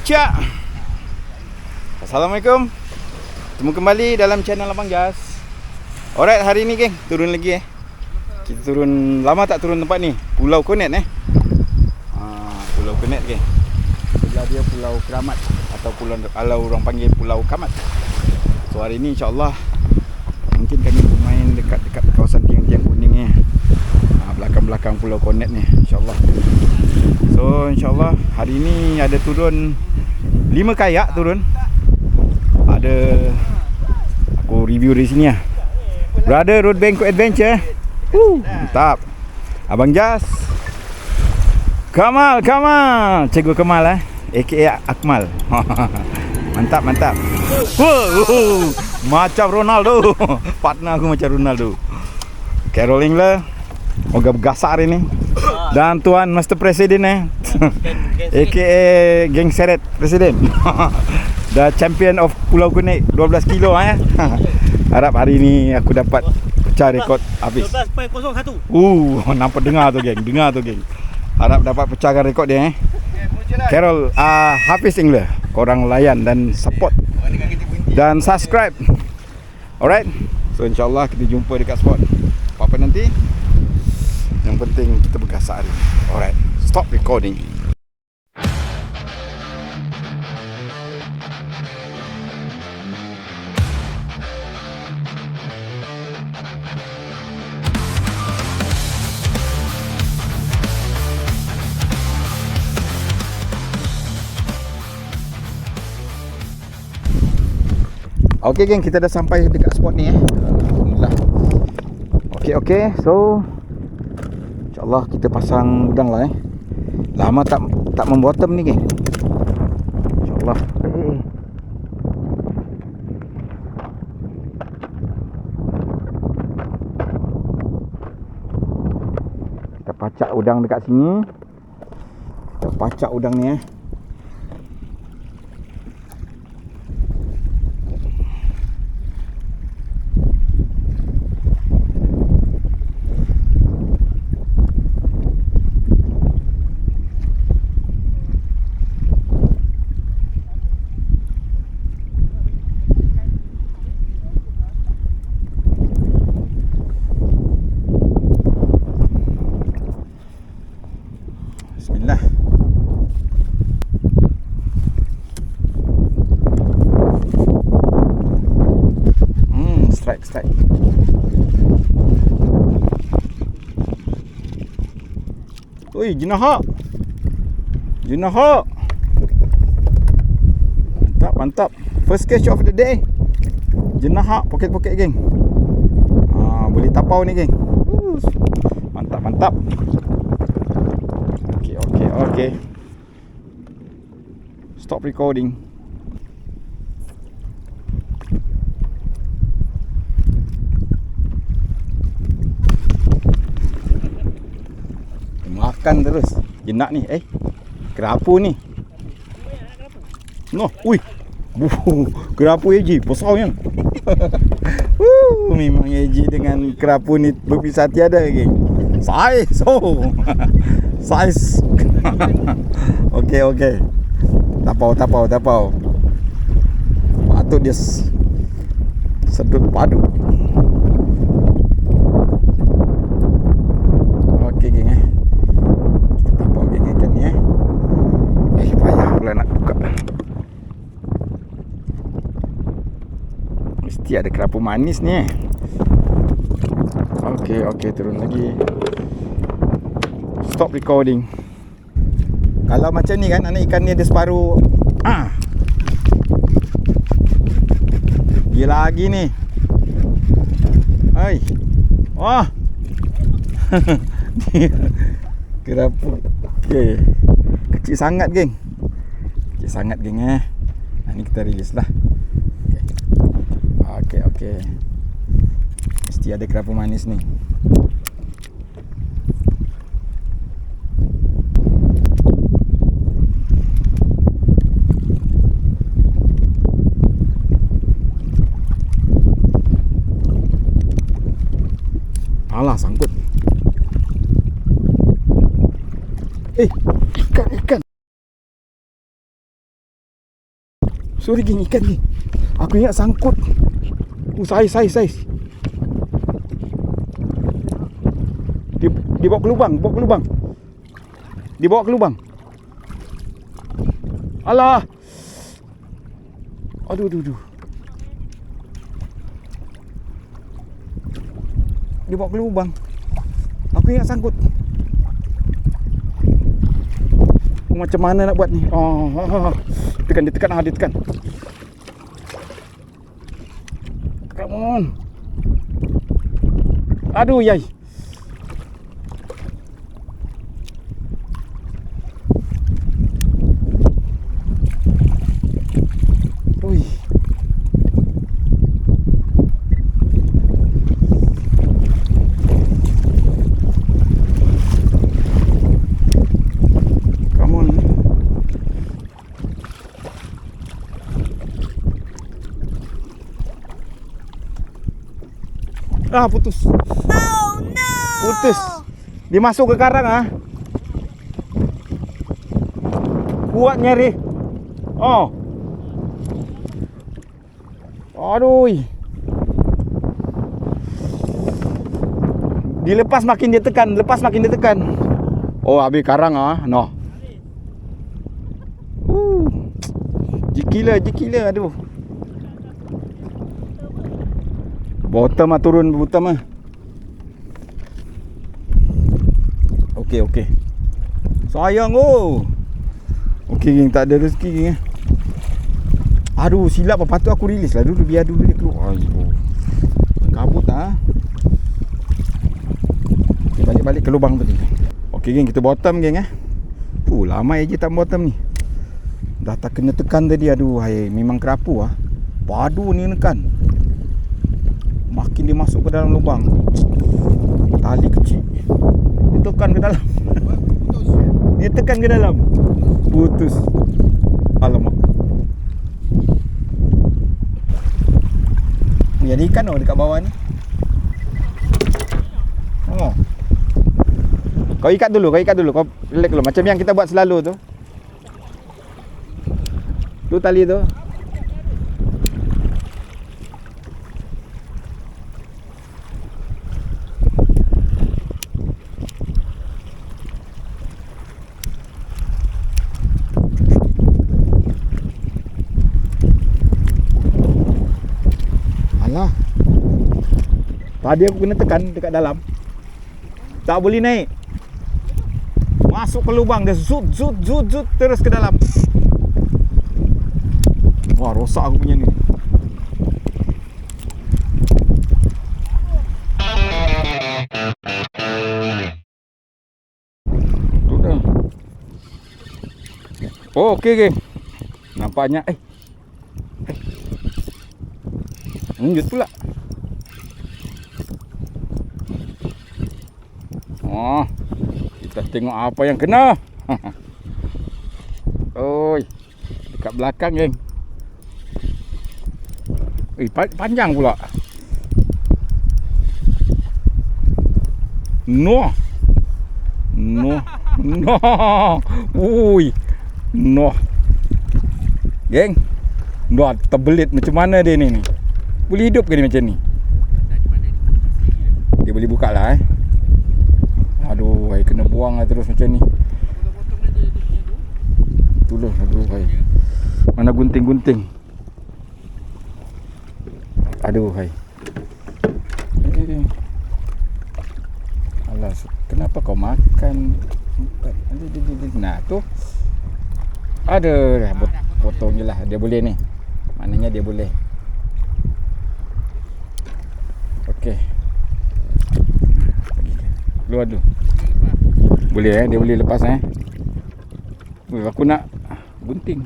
Cak. Assalamualaikum. Bertemu kembali dalam channel Abang Jas. Alright, hari ni geng, turun lagi Kita turun, lama tak turun tempat ni. Pulau Konet Pulau Konet geng. Sebelah dia Pulau Keramat atau pulau, kalau orang panggil Pulau Kamat. So hari ni insyaAllah mungkin kami bermain dekat kawasan tiang-tiang kuning ni. Belakang-belakang Pulau Konet ni insyaAllah. So insyaAllah hari ni ada turun 5 kayak turun. Ada aku review di sini Brother Road Bangkok Adventure. Mantap. Abang Jas, Kamal, Cikgu Kamal aka Akmal. Mantap. Macam Ronaldo. Partner aku macam Ronaldo. Carol Engler, moga bergasar ini. Dan Tuan Master Presiden aka Geng Seret Presiden. The champion of Pulau Konet 12 kilo Harap hari ni aku dapat pecah rekod habis 12.01. Nampak dengar tu geng. Harap dapat pecahkan rekod dia Carol Hafiz Engler, korang layan dan support dan subscribe. Alright. So insyaAllah kita jumpa dekat spot apa nanti. Yang penting kita bergasak hari ni. Alright, stop recording. Okay geng, kita dah sampai dekat spot ni Alhamdulillah. Okay, so InsyaAllah kita pasang udang lah Lama tak membottom ni geng. InsyaAllah. Kita pacak udang dekat sini. Kita pacak udang ni Bismillah. Strike. Oi, jenahak. Mantap. First catch of the day. Jenahak poket-poket geng. Boleh tapau ni geng. Mantap. Okay. Stop recording. Makan terus. Jenak ni. Kerapu ni. Kerapu AJ besarnya. Memang AJ dengan kerapu ni berpisah tiada geng. Saiz. Okay. Tapau. Patut dia sedut padu. Okay geng Kita tapau geng ikan ni payah pula nak buka. Mesti ada kerapu manis ni Okay, turun lagi. Stop recording. Kalau macam ni kan, anak ikan ni ada separuh. Dia lagi ni. Hai. Wah. Kerapu. Okay. Kecil sangat geng. Ni kita release lah. Okay. Mesti ada kerapu manis ni. Alah, sangkut. Ikan. Sorry geng, ikan geng. Aku ingat sangkut. Saiz. Dibawa ke lubang, Dibawa ke lubang. Alah. Aduh. Dibawa ke lubang. Aku ingat sangkut. Macam mana nak buat ni? Dia tekan. Come on. Aduh, yai. Ui. Come on. Putus. Oh no. Putus. Dia masuk ke karang ah. Kuat nyari. Oh. Aduh. Dilepas makin dia tekan, Oh, habis karang ah. No. Jikila, aduh. Bottom turun bottom ah. Okey. Sayang oh. Okey geng, tak ada rezeki geng. Aduh, silap apa patut aku release lah dulu, biar dulu dia keluar. Ayo. Kabut ah. Okay, balik ke lubang tadi. Okey geng, kita bottom geng lama je tak bottom ni. Dah tak kena tekan tadi. Aduh, memang kerapu ah. Padu ni nekan. Makin dia masuk ke dalam lubang. Tali kecil. Dia tekan ke dalam. Dia tekan ke dalam. Putus. Alamak. Ni ada ikan dekat bawah ni. Oh. Kau ikat dulu. Kau relax dulu. Macam yang kita buat selalu tu. Tu tali tu. Alah. Tadi aku kena tekan dekat dalam. Tak boleh naik. Masuk ke lubang dia zut terus ke dalam. Wah, rosak aku punya ni. Oh, okey geng. Nampaknya lanjut pula. Oh, kita tengok apa yang kena. Oi, dekat belakang geng. Panjang pula. No. Ui. No. Geng. Dah terbelit macam mana dia ni? Boleh hidup ke dia macam ni? Dia boleh buka lah Aduh, kena buang lah terus macam ni. Itulah, aduh mana gunting. Aduh, alah, kenapa kau makan? Nah, tu. Ada, potong je lah. Dia boleh ni. Maknanya dia boleh. Okey. Keluar dulu. Boleh dia boleh lepas aku nak gunting.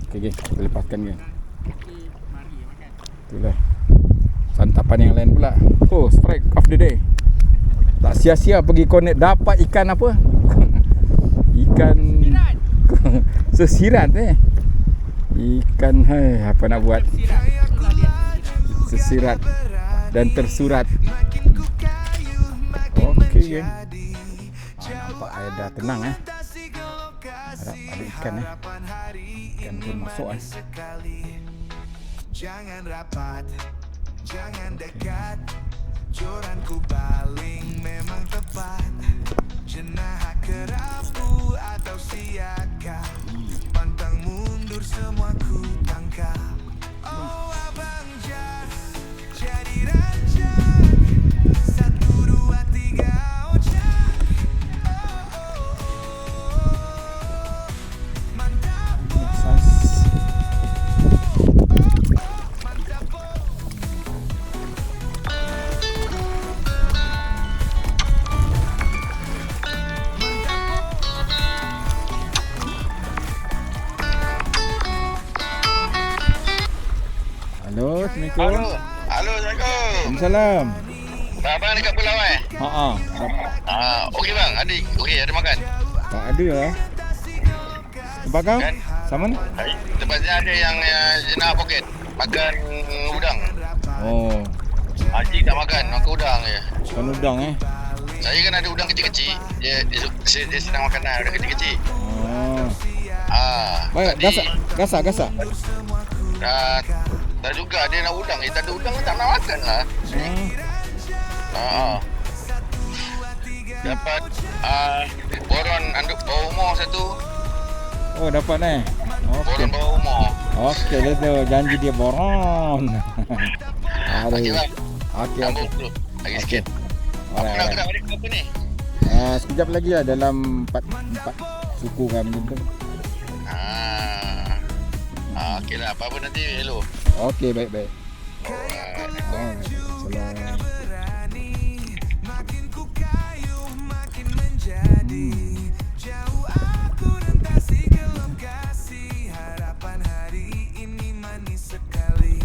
Okey, kita lepaskan geng. Itulah. Santapan yang lain pula. Oh, strike of the day. Tak sia-sia pergi connect dapat ikan apa? Ikan sesirat Ikan apa nak buat? Sesirat dan tersurat. Okey geng. Nampak air dah tenang Ada ikan Ikan pun masuk Jangan rapat, jangan dekat. Joranku baling memang tepat. Jenah kerapu atau siaka, pantang mundur semua ku tangkap. Oh abang Jas, jadi raja. 1, 2, 3 ojak. Mantap. Halo, Assalamualaikum. Halo, Assalamualaikum. Waalaikumsalam. Abang dekat pulau Ha. okey bang, adik. Okey, ada makan. Tak ada lah. Tempat kau? Kan? Sama ni? Tempatnya ada yang jenah poket. Makan udang. Oh, Haji tak makan udang je. ikan udang Saya kan ada udang kecil-kecil. Dia senang makan lah, udang kecil-kecil. Oh. Baik, Tadi, gasak. tak juga dia nak udang. Tak ada udang tak nak makan lah. Dapat boron anduk bawah umur satu. Oh, dapat Okey. Boron bawah umur. Okey, dia tu janji dia boron. Okey bang. Okey. Tambah dulu. Lagi sikit. Nak gerak balik ke apa ni? Sekejap lagi lah dalam 4 suku kan macam tu. Okey lah. Apa-apa nanti hello. Okey, baik. Alright. Salam. Makin ku kayu makin menjadi. Jauh aku rentasi ke lokasi. Harapan hari ini manis sekali.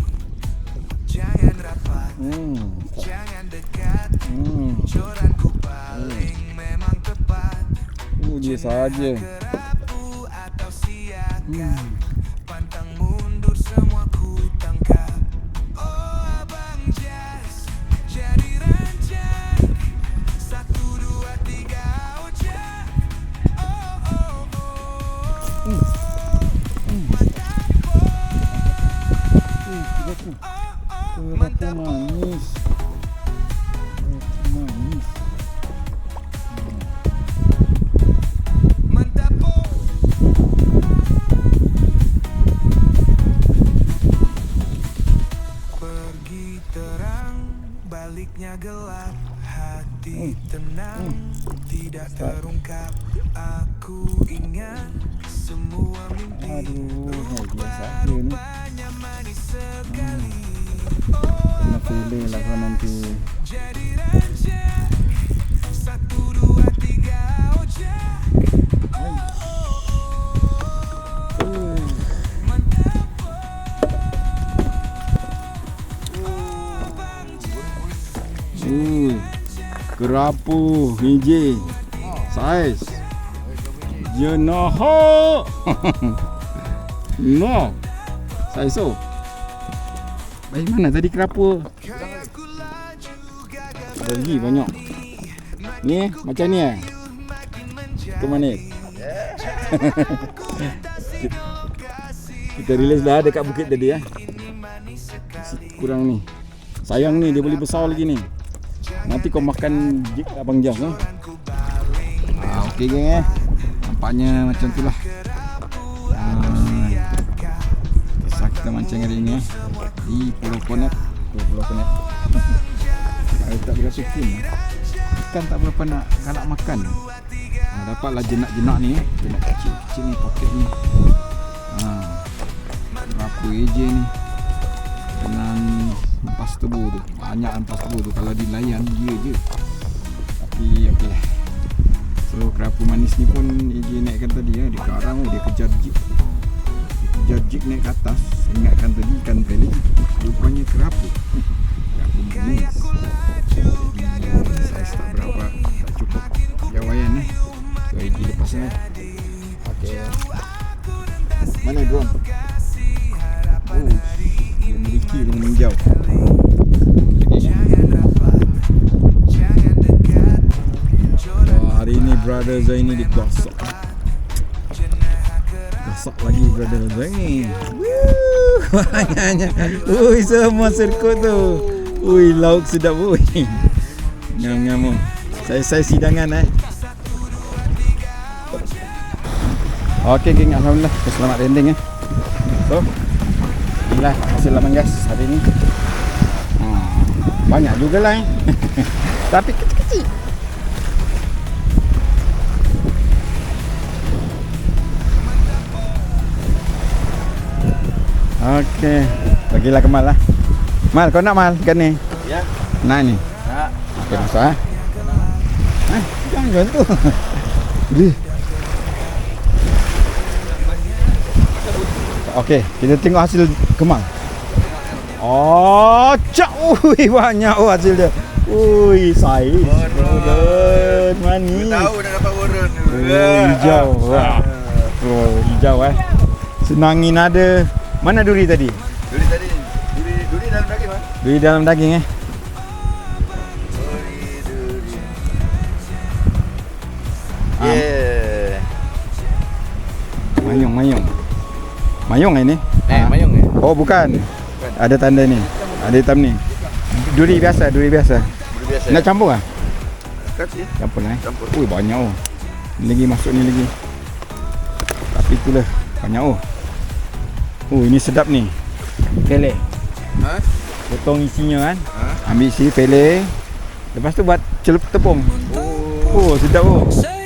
Jangan rapat, jangan dekat. Joranku paling memang tepat. Dia saja. Kerapu atau siaka, pantang mundur semua ku tangkap. Oh abang Jas, jadi raja. 1, 2, 3 ojak. Mantap manis. Mantap. Pergi terang, baliknya gelap. Hati tenang, tidak terungkap. Aku ingat semua mimpi. Biasa dia ni. Rupanya manis sekali. Kena pilih lah kau nanti. Jadi raja. 1, 2, 3 ojak. Mantap. Kerapu hijau saiz jenah no saiz so baik mana tadi kerapu ada lagi banyak ni macam ni ke mana kita release dah dekat bukit tadi kurang ni sayang ni dia boleh besar lagi ni. Nanti kau makan Abang Jas okey geng nampaknya macam tu lah. Kisah kita mancing hari ni di Pulau Konet. Kalau tak berapa pun ikan tak berapa nak galak makan. Dapatlah jenak-jenak ni jenak kecil-kecil ni poket ni. Berapa eja ni dengan empas tebu tu, banyak empas tebu tu kalau dilayan dia je. Tapi okey lah. So kerapu manis ni pun AJ naikkan tadi di karang dia kejar jig naik ke atas. Ingatkan tadi ikan pelik, rupanya kerapu. Kerapu manis. Saiz tak berapa, tak cukup jawaian ni. So AJ lepas ni. Okey. Mana drone? Dia memiliki dengan menjauh. Hari ini Brother Zaini digosok. masak lagi brother ni. Banyaknya. Ui, semua serkut tu. Ui, lauk sedap ui. Ngam-ngam. Saya sidangan Okey geng, alhamdulillah selamat landing So, inilah hasil laman gas hari ni. Banyak jugalah tapi kecil-kecil. Okey, bagilah ke Mal lah. Mal, kau nak Mal ikan ni? Ya. Nak ni? Nak. Okey, masuk jangan jual tu. Beli. Okey, kita tengok hasil Kemal. Oh, cak. Ui, banyak hasil dia. Ui, saiz. Boron. Manis. Tahu dah dapat boron. Hijau. Wah. Oh, hijau Senangin ada. Mana duri tadi? Duri tadi. Duri dalam daging mah. Duri dalam daging Duri. Yeah. Mayung ini? Mayung ni. Oh, bukan. Ada tanda ni. Ada hitam ni. Duri biasa. Duri biasa. Nak campur ah? Kasih. Campur lah. Campur. Ui, banyak Ni lagi masuk ni lagi. Tapi itulah banyak ini sedap ni. Pele. Ha? Potong isinya kan. Ha? Ambil isi pele. Lepas tu buat celup tepung. Oh, sedap Say